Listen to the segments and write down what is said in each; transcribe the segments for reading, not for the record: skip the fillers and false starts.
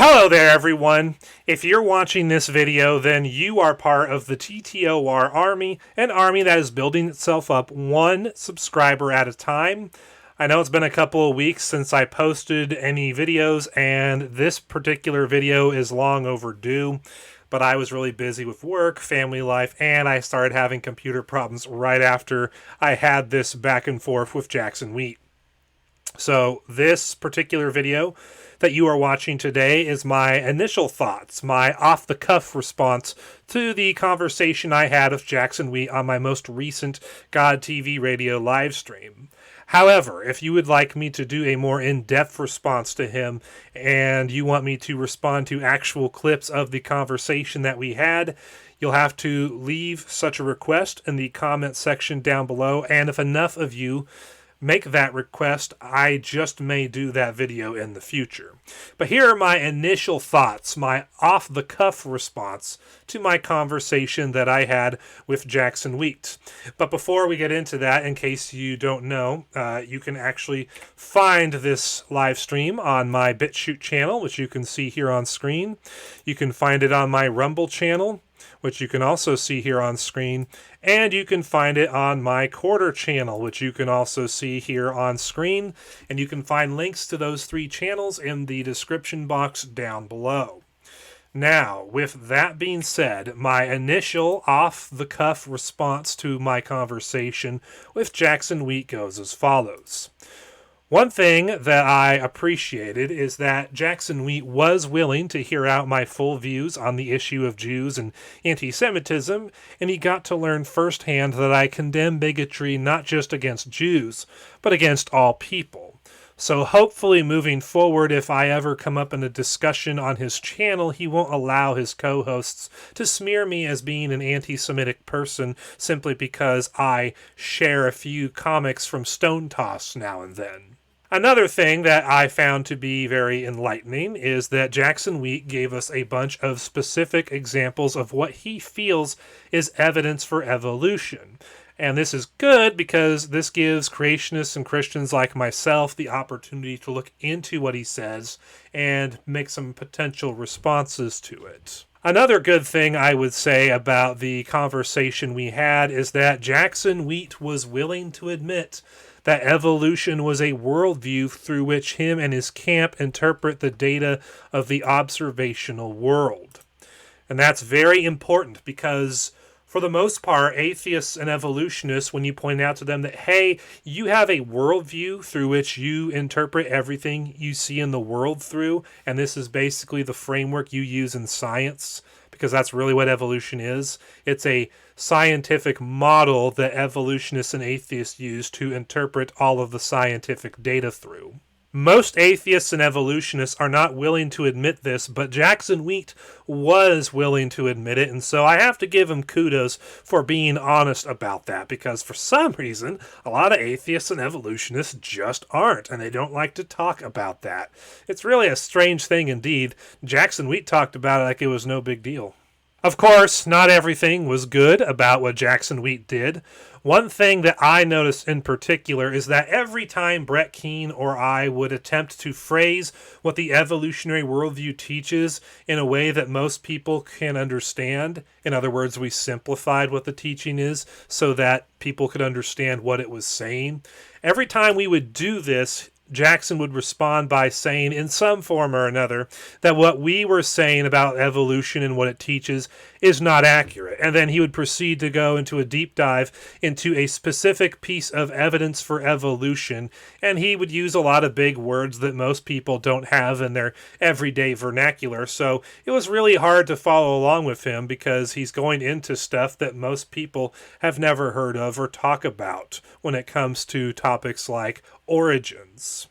Hello there, everyone. If you're watching this video, then you are part of the TTOR Army, an army that is building itself up one subscriber at a time. I know it's been a couple of weeks since I posted any videos, and this particular video is long overdue, but I was really busy with work, family life, and I started having computer problems right after I had this back and forth with Jackson Wheat. So this particular video that you are watching today is my initial thoughts, my off-the-cuff response to the conversation I had with Jackson Wheat on my most recent GodTVRadio live stream. However, if you would like me to do a more in-depth response to him and you want me to respond to actual clips of the conversation that we had, you'll have to leave such a request in the comment section down below, and if enough of you make that request, I just may do that video in the future. But here are my initial thoughts, my off-the-cuff response to my conversation that I had with Jackson Wheat. But before we get into that, in case you don't know, you can actually find this live stream on my BitChute channel, which you can see here on screen. You can find it on my Rumble channel, which you can also see here on screen, and you can find it on my Quarter channel, which you can also see here on screen, and you can find links to those three channels in the description box down below. Now, with that being said, my initial off-the-cuff response to my conversation with Jackson Wheat goes as follows. One thing that I appreciated is that Jackson Wheat was willing to hear out my full views on the issue of Jews and anti-Semitism, and he got to learn firsthand that I condemn bigotry not just against Jews, but against all people. So hopefully moving forward, if I ever come up in a discussion on his channel, he won't allow his co-hosts to smear me as being an anti-Semitic person simply because I share a few comics from Stone Toss now and then. Another thing that I found to be very enlightening is that Jackson Wheat gave us a bunch of specific examples of what he feels is evidence for evolution. And this is good because this gives creationists and Christians like myself the opportunity to look into what he says and make some potential responses to it. Another good thing I would say about the conversation we had is that Jackson Wheat was willing to admit that evolution was a worldview through which him and his camp interpret the data of the observational world. And that's very important because, for the most part, atheists and evolutionists, when you point out to them that, hey, you have a worldview through which you interpret everything you see in the world through, and this is basically the framework you use in science, because that's really what evolution is. It's a scientific model that evolutionists and atheists use to interpret all of the scientific data through. Most atheists and evolutionists are not willing to admit this, but Jackson Wheat was willing to admit it, and so I have to give him kudos for being honest about that, because for some reason, a lot of atheists and evolutionists just aren't, and they don't like to talk about that. It's really a strange thing indeed. Jackson Wheat talked about it like it was no big deal. Of course, not everything was good about what Jackson Wheat did. One thing that I noticed in particular is that every time Brett Keane or I would attempt to phrase what the evolutionary worldview teaches in a way that most people can understand, in other words, we simplified what the teaching is so that people could understand what it was saying. Every time we would do this, Jackson would respond by saying in some form or another that what we were saying about evolution and what it teaches is not accurate. And then he would proceed to go into a deep dive into a specific piece of evidence for evolution. And he would use a lot of big words that most people don't have in their everyday vernacular. So it was really hard to follow along with him because he's going into stuff that most people have never heard of or talk about when it comes to topics like origins.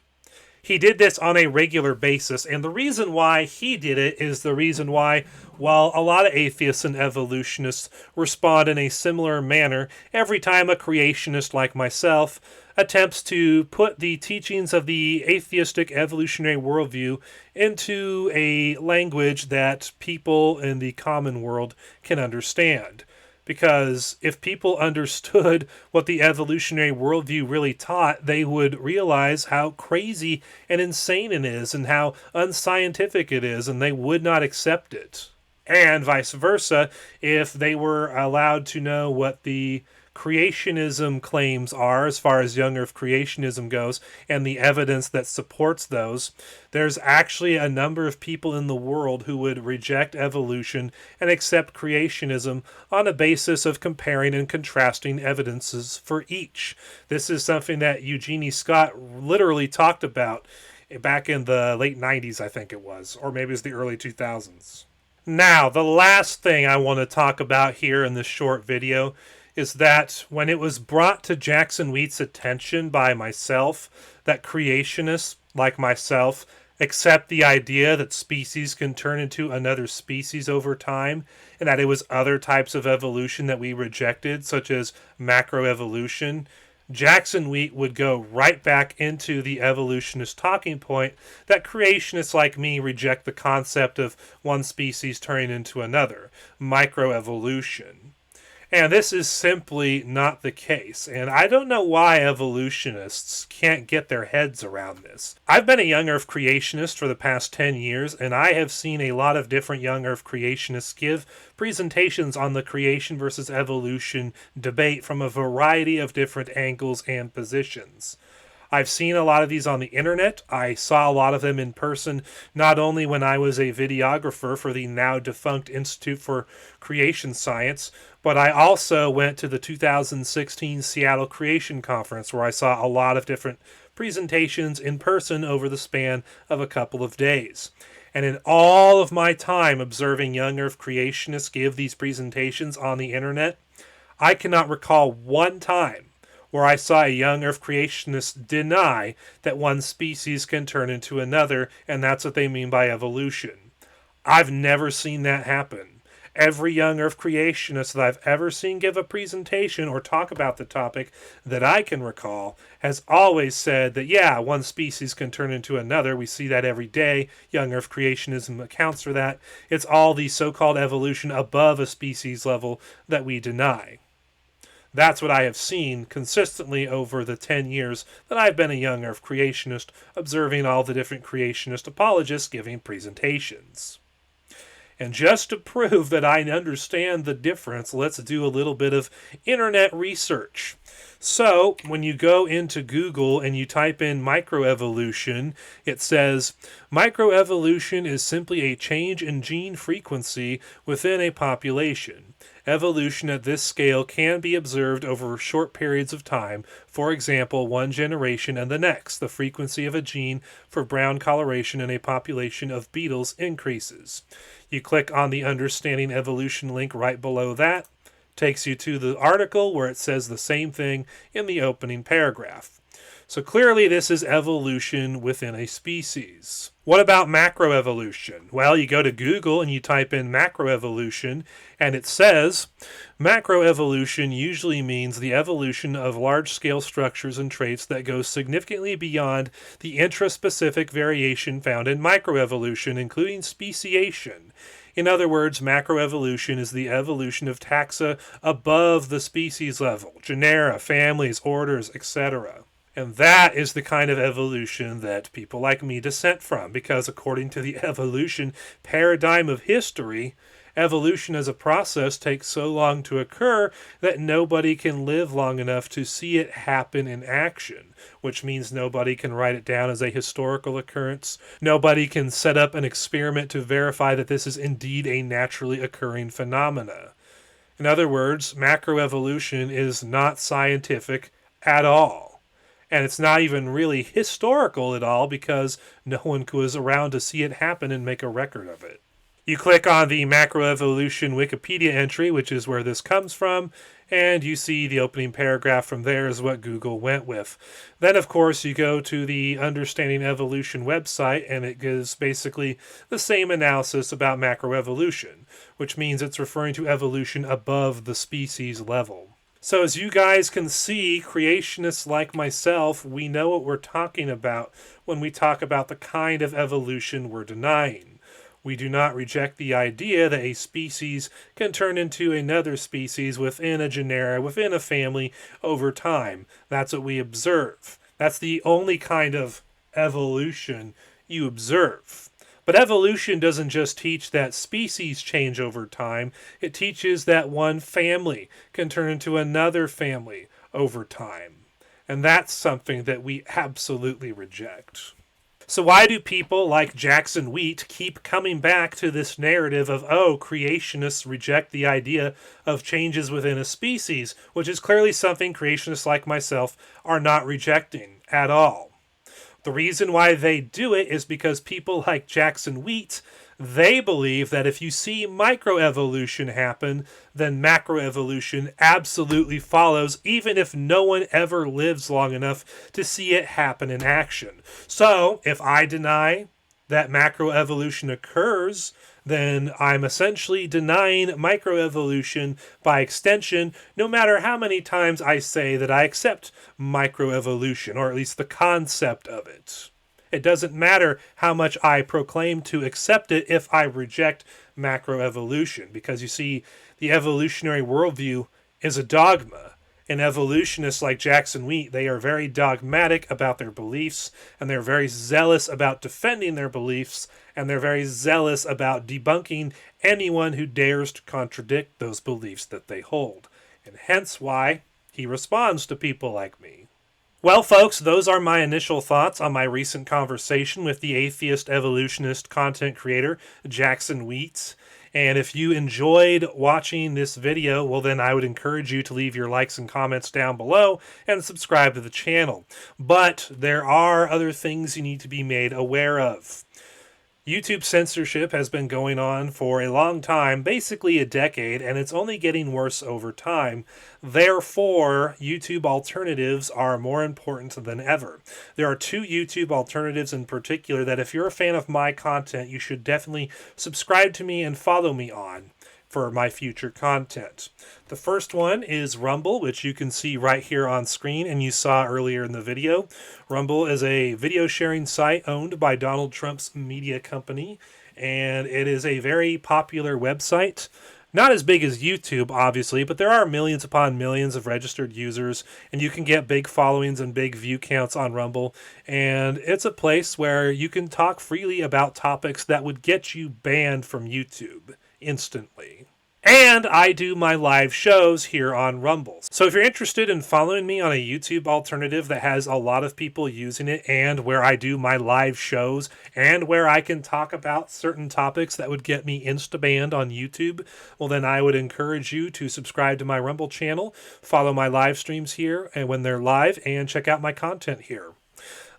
He did this on a regular basis, and the reason why he did it is the reason why, while a lot of atheists and evolutionists respond in a similar manner every time a creationist like myself attempts to put the teachings of the atheistic evolutionary worldview into a language that people in the common world can understand. Because if people understood what the evolutionary worldview really taught, they would realize how crazy and insane it is and how unscientific it is, and they would not accept it. And vice versa, if they were allowed to know what the creationism claims are as far as young earth creationism goes and the evidence that supports those, there's actually a number of people in the world who would reject evolution and accept creationism on a basis of comparing and contrasting evidences for each. This is something that Eugenie Scott literally talked about back in the late 90s, I think it was, or maybe it was the early 2000s. Now, the last thing I want to talk about here in this short video is that when it was brought to Jackson Wheat's attention by myself that creationists, like myself, accept the idea that species can turn into another species over time, and that it was other types of evolution that we rejected, such as macroevolution, Jackson Wheat would go right back into the evolutionist talking point that creationists like me reject the concept of one species turning into another, microevolution. And this is simply not the case, and I don't know why evolutionists can't get their heads around this. I've been a young earth creationist for the past 10 years, and I have seen a lot of different young earth creationists give presentations on the creation versus evolution debate from a variety of different angles and positions. I've seen a lot of these on the internet. I saw a lot of them in person, not only when I was a videographer for the now defunct Institute for Creation Science, but I also went to the 2016 Seattle Creation Conference, where I saw a lot of different presentations in person over the span of a couple of days. And in all of my time observing young earth creationists give these presentations on the internet, I cannot recall one time where I saw a young earth creationist deny that one species can turn into another, and that's what they mean by evolution. I've never seen that happen. Every young earth creationist that I've ever seen give a presentation or talk about the topic that I can recall has always said that, yeah, one species can turn into another. We see that every day. Young earth creationism accounts for that. It's all the so-called evolution above a species level that we deny. That's what I have seen consistently over the 10 years that I've been a young earth creationist, observing all the different creationist apologists giving presentations. And just to prove that I understand the difference, let's do a little bit of internet research. So, when you go into Google and you type in microevolution, it says, microevolution is simply a change in gene frequency within a population. Evolution at this scale can be observed over short periods of time, for example, one generation and the next. The frequency of a gene for brown coloration in a population of beetles increases. You click on the Understanding Evolution link right below that. Takes you to the article where it says the same thing in the opening paragraph. So clearly this is evolution within a species. What about macroevolution? Well, you go to Google and you type in macroevolution, and it says, macroevolution usually means the evolution of large-scale structures and traits that go significantly beyond the intraspecific variation found in microevolution, including speciation. In other words, macroevolution is the evolution of taxa above the species level, genera, families, orders, etc. And that is the kind of evolution that people like me dissent from, because according to the evolution paradigm of history, evolution as a process takes so long to occur that nobody can live long enough to see it happen in action, which means nobody can write it down as a historical occurrence. Nobody can set up an experiment to verify that this is indeed a naturally occurring phenomena. In other words, macroevolution is not scientific at all. And it's not even really historical at all because no one was around to see it happen and make a record of it. You click on the macroevolution Wikipedia entry, which is where this comes from, and you see the opening paragraph from there is what Google went with. Then, of course, you go to the Understanding Evolution website, and it gives basically the same analysis about macroevolution, which means it's referring to evolution above the species level. So as you guys can see, creationists like myself, we know what we're talking about when we talk about the kind of evolution we're denying. We do not reject the idea that a species can turn into another species within a genera, within a family, over time. That's what we observe. That's the only kind of evolution you observe. But evolution doesn't just teach that species change over time, it teaches that one family can turn into another family over time. And that's something that we absolutely reject. So why do people like Jackson Wheat keep coming back to this narrative of, oh, creationists reject the idea of changes within a species, which is clearly something creationists like myself are not rejecting at all. The reason why they do it is because people like Jackson Wheat, they believe that if you see microevolution happen, then macroevolution absolutely follows, even if no one ever lives long enough to see it happen in action. So, if I deny that macroevolution occurs, then I'm essentially denying microevolution by extension, no matter how many times I say that I accept microevolution, or at least the concept of it. It doesn't matter how much I proclaim to accept it if I reject macroevolution, because you see, the evolutionary worldview is a dogma. And evolutionists like Jackson Wheat, they are very dogmatic about their beliefs, and they're very zealous about defending their beliefs, and they're very zealous about debunking anyone who dares to contradict those beliefs that they hold. And hence why he responds to people like me. Well, folks, those are my initial thoughts on my recent conversation with the atheist evolutionist content creator, Jackson Wheat. And if you enjoyed watching this video, well then I would encourage you to leave your likes and comments down below and subscribe to the channel. But there are other things you need to be made aware of. YouTube censorship has been going on for a long time, basically a decade, and it's only getting worse over time. Therefore, YouTube alternatives are more important than ever. There are two YouTube alternatives in particular that if you're a fan of my content, you should definitely subscribe to me and follow me on for my future content. The first one is Rumble, which you can see right here on screen and you saw earlier in the video. Rumble is a video sharing site owned by Donald Trump's media company, and it is a very popular website. Not as big as YouTube, obviously, but there are millions upon millions of registered users, and you can get big followings and big view counts on Rumble. And it's a place where you can talk freely about topics that would get you banned from YouTube instantly. And I do my live shows here on Rumble. So if you're interested in following me on a YouTube alternative that has a lot of people using it, and where I do my live shows, and where I can talk about certain topics that would get me insta-banned on YouTube, well then I would encourage you to subscribe to my Rumble channel, follow my live streams here and when they're live, and check out my content here.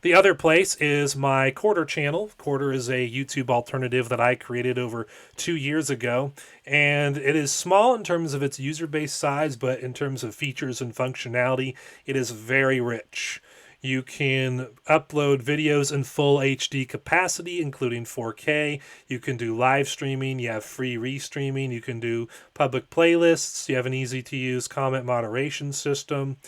The other place is my Quarter channel. Quarter is a YouTube alternative that I created over 2 years ago, and it is small in terms of its user base size, but in terms of features and functionality, it is very rich. You can upload videos in full HD capacity, including 4K. You can do live streaming. You have free restreaming. You can do public playlists. You have an easy-to-use comment moderation system.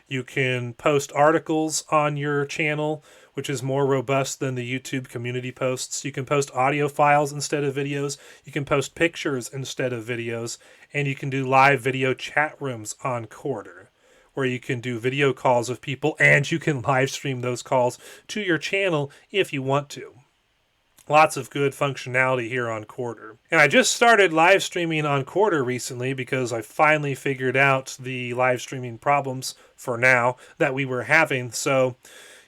You can post articles on your channel, which is more robust than the YouTube community posts. You can post audio files instead of videos. You can post pictures instead of videos. And you can do live video chat rooms on Quarter, where you can do video calls with people and you can live stream those calls to your channel if you want to. Lots of good functionality here on Quarter. And I just started live streaming on Quarter recently because I finally figured out the live streaming problems, for now, that we were having. So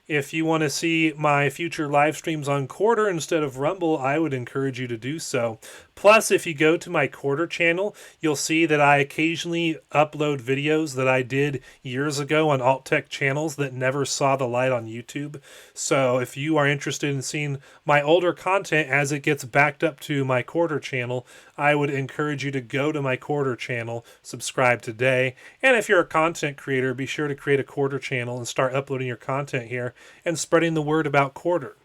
if you want to see my future live streams on Quarter instead of Rumble, I would encourage you to do so. Plus, if you go to my Quarter channel, you'll see that I occasionally upload videos that I did years ago on alt-tech channels that never saw the light on YouTube. So if you are interested in seeing my older content as it gets backed up to my Quarter channel, I would encourage you to go to my Quarter channel, subscribe today. And if you're a content creator, be sure to create a Quarter channel and start uploading your content here and spreading the word about Quarter.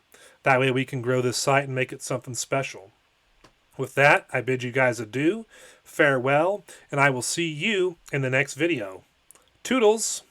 That way we can grow this site and make it something special. With that, I bid you guys adieu, farewell, and I will see you in the next video. Toodles!